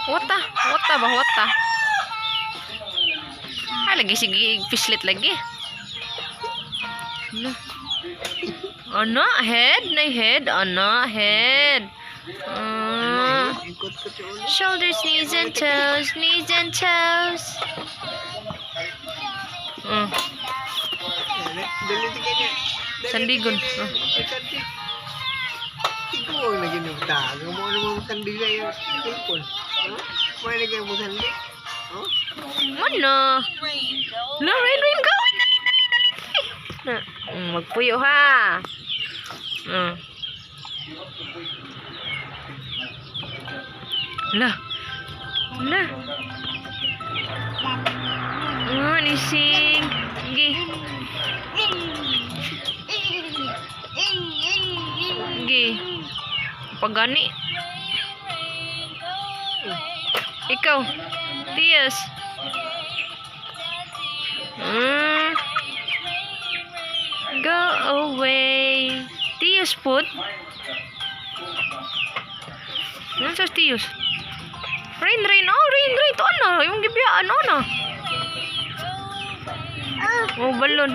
Wata. Wata ba? Wata. Ah, lagi sige fishlet lagi. Ano? Head? Na head? Ano? Head. Shoulders, knees and toes. Knees and toes. Sandigon. Ikaw ang naging nagtago mo naman sandigan yung cellphone. May naging mo sandi. Mana? La, rain, go. Dali. Magpuyo ha. La. Nising. Gi. Pagani. Ikaw. Tias. Go away. Tias put. Ano sa tias? Rain. Oh, rain. Ito ano? Yung gibiyaan. Ano? Oh, balon.